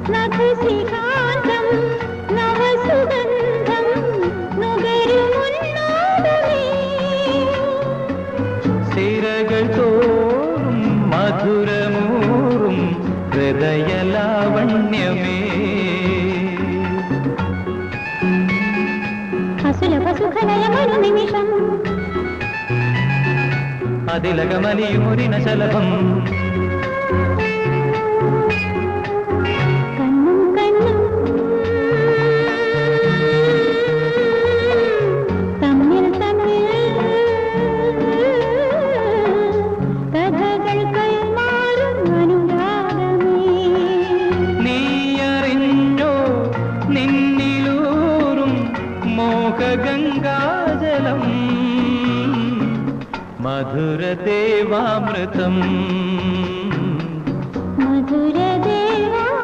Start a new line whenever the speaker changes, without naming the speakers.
നഖശിഖാന്തം നവസുഗന്ധം നുകരുമുന്നാദമേ
സിരകൾ തോറും മധുരമൂറും ഹൃദയലാവണ്യമേ
അസുലഭസുഖലയമൊരു നിമിഷം
അതിലകമലിയുമൊരിന ശലഭം
കണ്ണും കണ്ണും തമ്മിൽ തമ്മിൽ കഥകൾ കൈമാറും അനുരാഗമേ
നീയറിഞ്ഞോ നിന്നിലൂറും മോഹഗംഗാജലം മധുരദേവാമൃതം